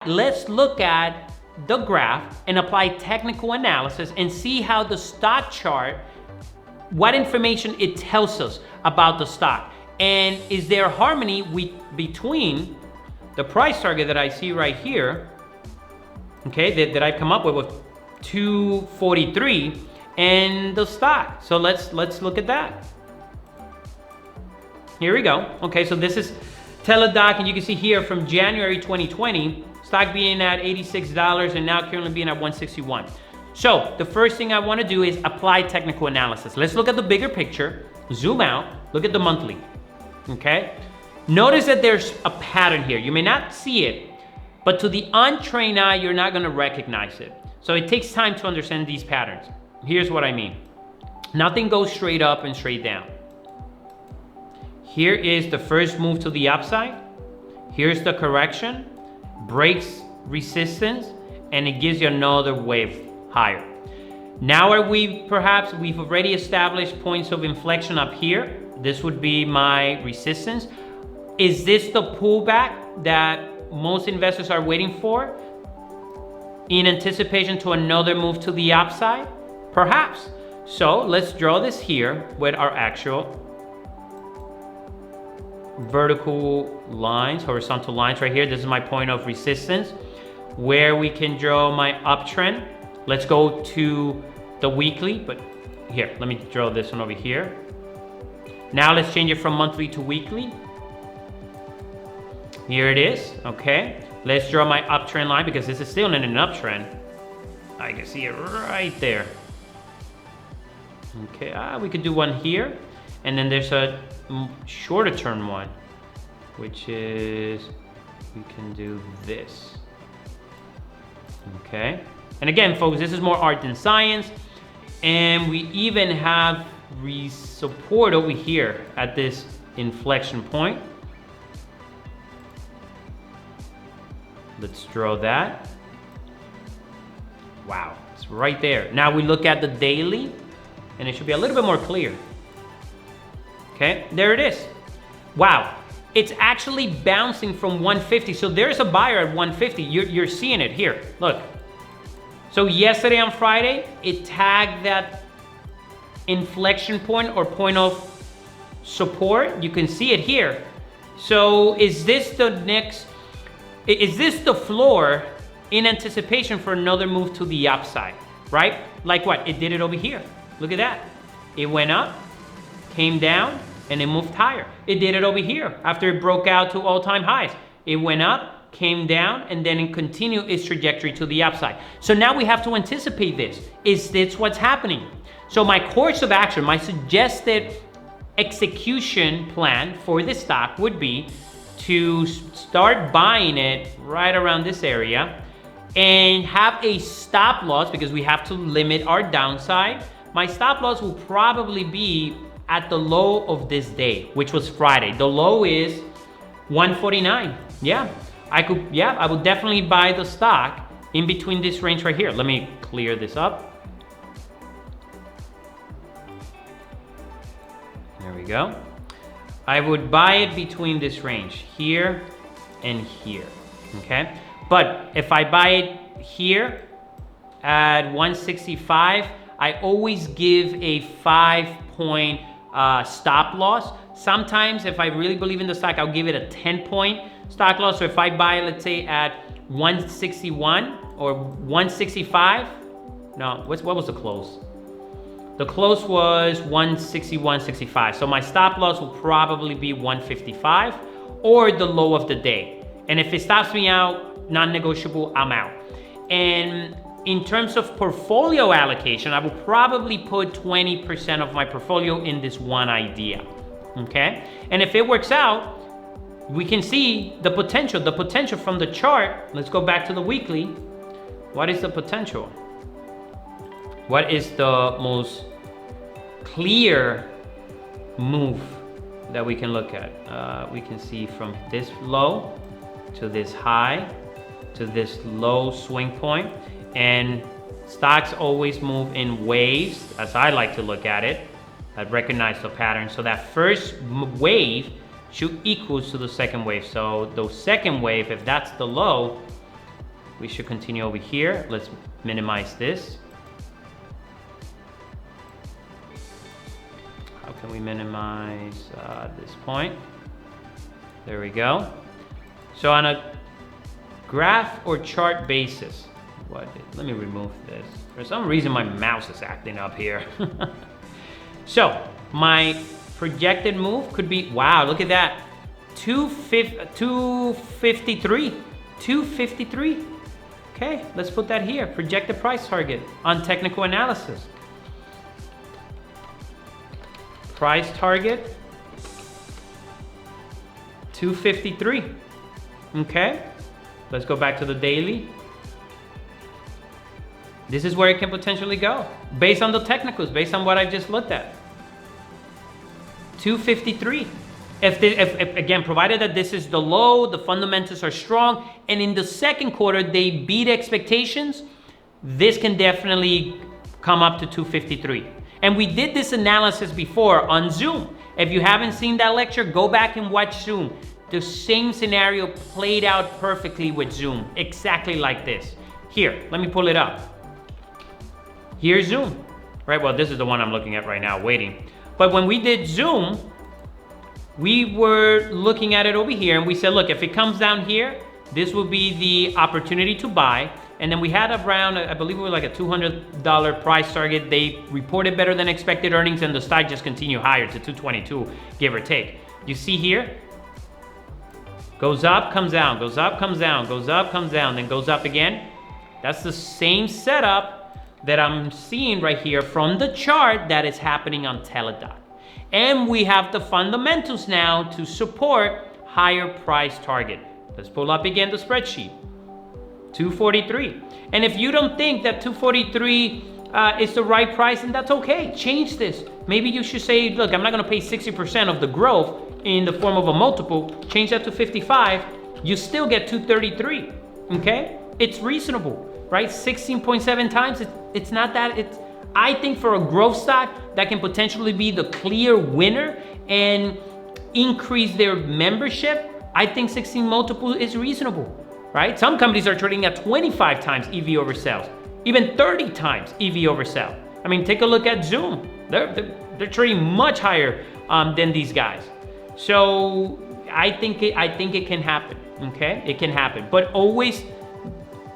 Let's look at the graph and apply technical analysis and see how the stock chart, what information it tells us about the stock. And is there harmony between the price target that I see right here, okay, that I've come up with 243, and the stock. So let's look at that. Here we go. Okay, so this is Teladoc, and you can see here from January 2020, stock being at $86 and now currently being at $161. So the first thing I want to do is apply technical analysis. Let's look at the bigger picture, zoom out, look at the monthly, okay? Notice that there's a pattern here. You may not see it, but to the untrained eye, you're not going to recognize it. So it takes time to understand these patterns. Here's what I mean. Nothing goes straight up and straight down. Here is the first move to the upside. Here's the correction, breaks resistance, and it gives you another wave higher. Now we've already established points of inflection up here. This would be my resistance. Is this the pullback that most investors are waiting for in anticipation to another move to the upside? Perhaps. So let's draw this here with our actual vertical lines, horizontal lines right here. This is my point of resistance where we can draw my uptrend. Let's go to the weekly, but here, let me draw this one over here. Now let's change it from monthly to weekly. Here it is, okay. Let's draw my uptrend line because this is still in an uptrend. I can see it right there. Okay, we could do one here. And then there's a shorter term one, which is, we can do this. Okay. And again, folks, this is more art than science. And we even have support over here at this inflection point. Let's draw that. Wow, it's right there. Now we look at the daily, and it should be a little bit more clear. Okay, there it is. Wow, it's actually bouncing from 150. So there's a buyer at 150. You're seeing it here. Look. So yesterday on Friday, it tagged that inflection point or point of support. You can see it here. So is this the floor in anticipation for another move to the upside, right? Like what? It did it over here. Look at that. It went up, came down, and it moved higher. It did it over here after it broke out to all-time highs. It went up, came down, and then it continued its trajectory to the upside. So now we have to anticipate this. Is this what's happening? So my course of action, my suggested execution plan for this stock would be to start buying it right around this area and have a stop loss because we have to limit our downside. My stop loss will probably be at the low of this day, which was Friday. The low is 149. I would definitely buy the stock in between this range right here. Let me clear this up. There we go. I would buy it between this range here and here, okay? But if I buy it here at 165, I always give a 5-point stop loss. Sometimes if I really believe in the stock, I'll give it a 10-point stock loss. So if I buy, let's say at 161 or 165, no, what was the close? The close was 161.65. So my stop loss will probably be 155 or the low of the day. And if it stops me out, non-negotiable, I'm out. And in terms of portfolio allocation, I will probably put 20% of my portfolio in this one idea, okay? And if it works out, we can see the potential from the chart. Let's go back to the weekly. What is the potential? What is the most clear move that we can look at? We can see from this low to this high to this low swing point. And stocks always move in waves, as I like to look at it. I recognize the pattern. So that first wave should equal to the second wave. So the second wave, if that's the low, We should continue over here. Let's minimize this. How can we minimize this point? There we go. So on a graph or chart basis, let me remove this. For some reason, my mouse is acting up here. So my projected move could be, wow, look at that. 253. 253. Okay, let's put that here. Projected price target on technical analysis. Price target 253. Okay, let's go back to the daily. This is where it can potentially go based on the technicals, based on what I just looked at. 253. If again, provided that this is the low, the fundamentals are strong, and in the second quarter they beat expectations, this can definitely come up to 253. And we did this analysis before on Zoom. If you haven't seen that lecture, go back and watch Zoom. The same scenario played out perfectly with Zoom, exactly like this. Here, let me pull it up. Here's Zoom, right? Well, this is the one I'm looking at right now, waiting. But when we did Zoom, we were looking at it over here and we said, look, if it comes down here, this will be the opportunity to buy. And then we had around, I believe it was like a $200 price target. They reported better than expected earnings and the stock just continued higher to 222, give or take. You see here, goes up, comes down, goes up, comes down, goes up, comes down, then goes up again. That's the same setup that I'm seeing right here from the chart that is happening on Teladoc. And we have the fundamentals now to support higher price target. Let's pull up again the spreadsheet. 243. And if you don't think that 243 is the right price, then that's okay. Change this. Maybe you should say, look, I'm not going to pay 60% of the growth in the form of a multiple. Change that to 55. You still get 233. Okay? It's reasonable, right? 16.7 times. It's not that. I think for a growth stock that can potentially be the clear winner and increase their membership, I think 16 multiple is reasonable. Right? Some companies are trading at 25 times EV over sales, even 30 times EV over sale. I mean, take a look at Zoom. They're trading much higher than these guys. So I think it can happen. Okay, it can happen, but always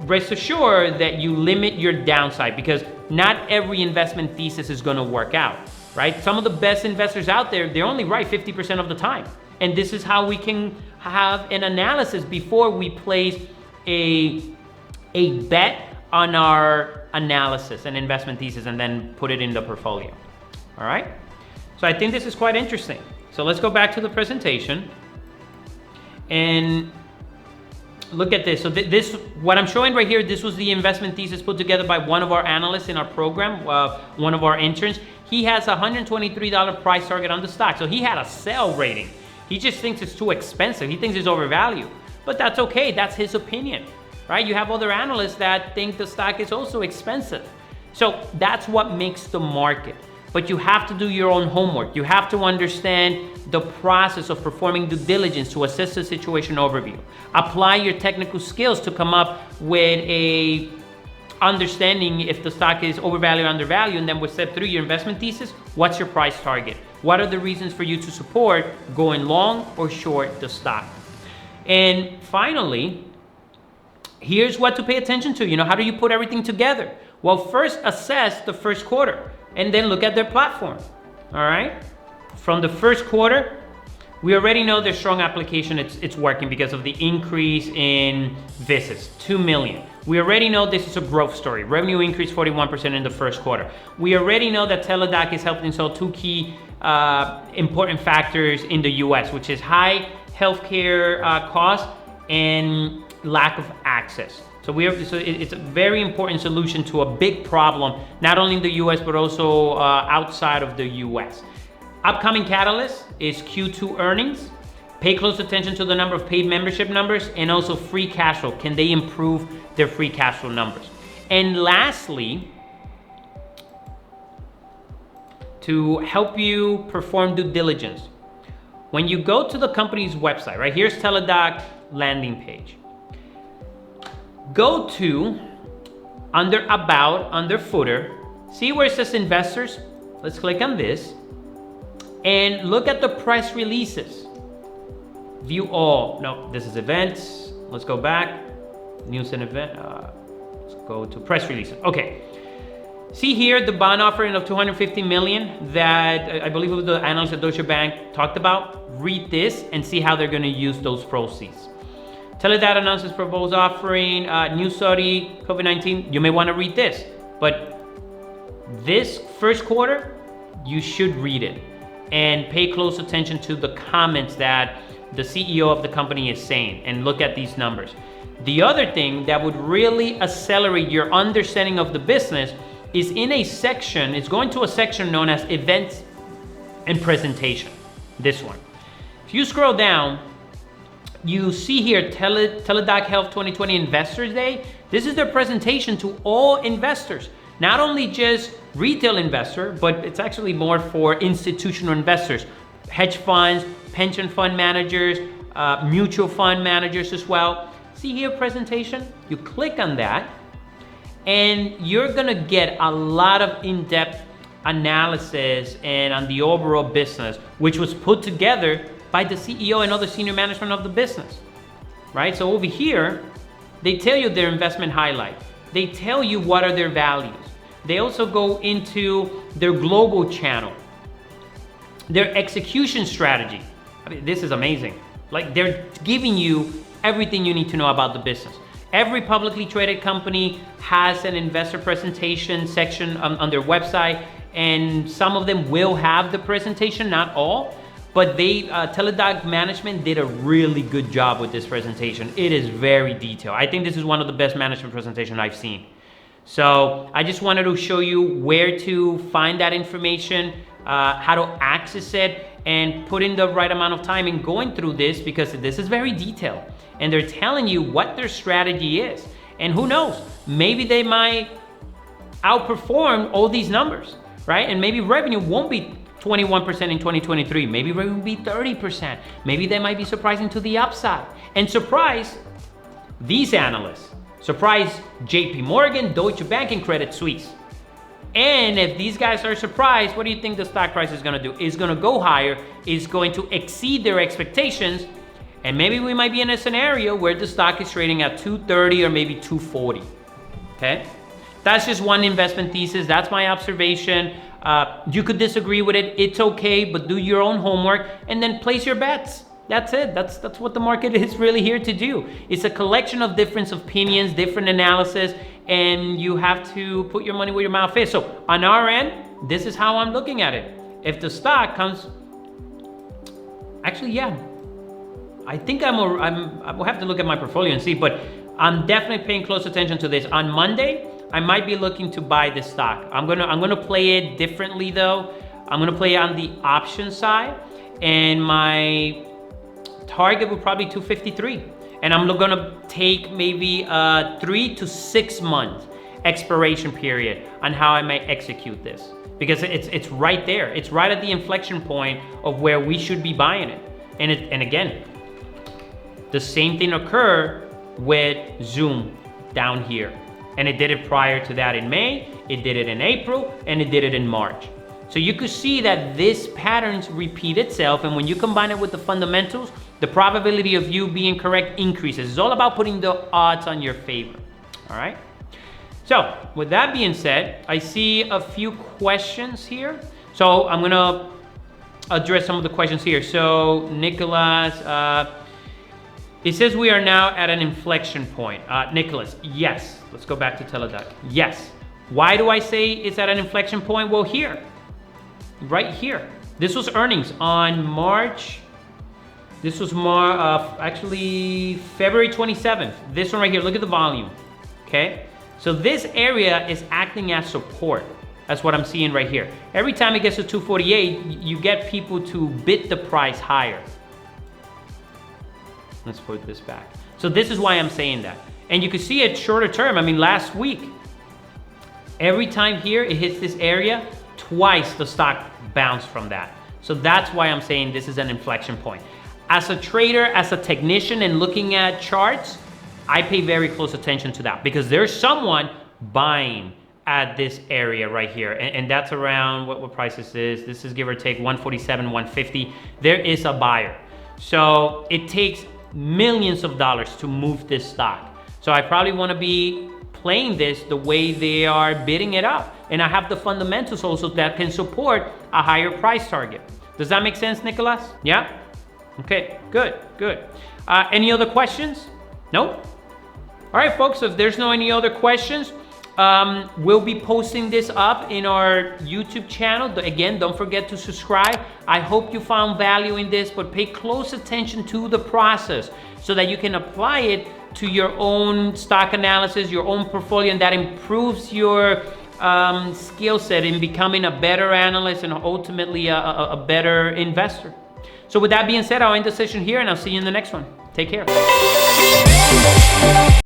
rest assured that you limit your downside because not every investment thesis is going to work out. Right? Some of the best investors out there, they're only right 50% of the time. And this is how we can have an analysis before we place a bet on our analysis and investment thesis and then put it in the portfolio. All right? So I think this is quite interesting. So let's go back to the presentation and look at this. So this, what I'm showing right here, this was the investment thesis put together by one of our analysts in our program, one of our interns. He has a $123 price target on the stock. So he had a sell rating. He just thinks it's too expensive. He thinks it's overvalued, but that's okay. That's his opinion, right? You have other analysts that think the stock is also expensive. So that's what makes the market. But you have to do your own homework. You have to understand the process of performing due diligence to assess the situation overview. Apply your technical skills to come up with a understanding if the stock is overvalued or undervalued, and then with step 3, your investment thesis, what's your price target? What are the reasons for you to support going long or short the stock? And finally, here's what to pay attention to. How do you put everything together? Well, first assess the first quarter and then look at their platform. All right? From the first quarter, we already know their strong application, it's working because of the increase in visits, 2 million. We already know this is a growth story. Revenue increased 41% in the first quarter. We already know that Teladoc is helping solve 2 key important factors in the US, which is high healthcare costs and lack of access. So it's a very important solution to a big problem, not only in the US, but also outside of the US. Upcoming catalyst is Q2 earnings. Pay close attention to the number of paid membership numbers and also free cash flow. Can they improve their free cash flow numbers? And lastly, to help you perform due diligence, when you go to the company's website, right, here's Teladoc landing page. go to under about, under footer, see where it says investors. Let's click on this and look at the press releases. View all. No, this is events. Let's go back. News and event. Let's go to press releases. Okay. See here the bond offering of 250 million that I believe it was the analyst at Deutsche Bank talked about. Read this and see how they're going to use those proceeds. Teladoc announces proposed offering, new Saudi, COVID-19. You may want to read this, but this first quarter, you should read it and pay close attention to the comments that the CEO of the company is saying and look at these numbers. The other thing that would really accelerate your understanding of the business is in a section, it's going to a section known as events and presentation, this one. If you scroll down, you see here Teladoc Health 2020 Investors Day. This is their presentation to all investors, not only just retail investor, but it's actually more for institutional investors, hedge funds, pension fund managers, mutual fund managers as well. See here presentation, you click on that and you're gonna get a lot of in-depth analysis and on the overall business, which was put together by the CEO and other senior management of the business, right? So over here, they tell you their investment highlight. They tell you what are their values. They also go into their global channel, their execution strategy. I mean, this is amazing. Like they're giving you everything you need to know about the business. Every publicly traded company has an investor presentation section on their website, and some of them will have the presentation, not all, but Teladoc management did a really good job with this presentation. It is very detailed. I think this is one of the best management presentations I've seen. So I just wanted to show you where to find that information, how to access it, and put in the right amount of time in going through this because this is very detailed. And they're telling you what their strategy is. And who knows, maybe they might outperform all these numbers, right? And maybe revenue won't be 21% in 2023. Maybe revenue will be 30%. Maybe they might be surprising to the upside and surprise these analysts. Surprise JP Morgan, Deutsche Bank, and Credit Suisse. And if these guys are surprised, what do you think the stock price is gonna do? It's gonna go higher, it's going to exceed their expectations, and maybe we might be in a scenario where the stock is trading at 230 or maybe 240, okay? That's just one investment thesis, that's my observation. You could disagree with it, it's okay, but do your own homework and then place your bets. That's it, that's what the market is really here to do. It's a collection of different opinions, different analysis, and you have to put your money where your mouth is. So on our end, this is how I'm looking at it. If the stock comes, actually, yeah, I think I will have to look at my portfolio and see, but I'm definitely paying close attention to this. On Monday, I might be looking to buy this stock. I'm gonna play it differently though. I'm gonna play it on the option side, and my target will probably 253. And I'm gonna take maybe a 3 to 6 month expiration period on how I may execute this. Because it's right there. It's right at the inflection point of where we should be buying it. And again, the same thing occurred with Zoom down here. And it did it prior to that in May, it did it in April, and it did it in March. So you could see that this patterns repeat itself, and when you combine it with the fundamentals, the probability of you being correct increases. It's all about putting the odds on your favor, all right? So with that being said, I see a few questions here. So I'm gonna address some of the questions here. So Nicholas, it says we are now at an inflection point. Nicholas, yes. Let's go back to Teladoc. Yes. Why do I say it's at an inflection point? Well, here, right here. This was earnings on March. This was actually February 27th. This one right here, look at the volume, okay? So this area is acting as support. That's what I'm seeing right here. Every time it gets to 248, you get people to bid the price higher. Let's put this back. So this is why I'm saying that. And you can see it shorter term. I mean, last week, every time here it hits this area, twice the stock bounced from that. So that's why I'm saying this is an inflection point. As a trader, as a technician, and looking at charts, I pay very close attention to that because there's someone buying at this area right here. And that's around, what price this is? This is give or take 147, 150. There is a buyer. So it takes millions of dollars to move this stock. So I probably want to be playing this the way they are bidding it up. And I have the fundamentals also that can support a higher price target. Does that make sense, Nicholas? Yeah? Okay, good. Any other questions? No? All right, folks, so if there's no any other questions, we'll be posting this up in our YouTube channel. Again, don't forget to subscribe. I hope you found value in this, but pay close attention to the process so that you can apply it to your own stock analysis, your own portfolio, and that improves your skill set in becoming a better analyst and ultimately a better investor. So with that being said, I'll end the session here and I'll see you in the next one. Take care.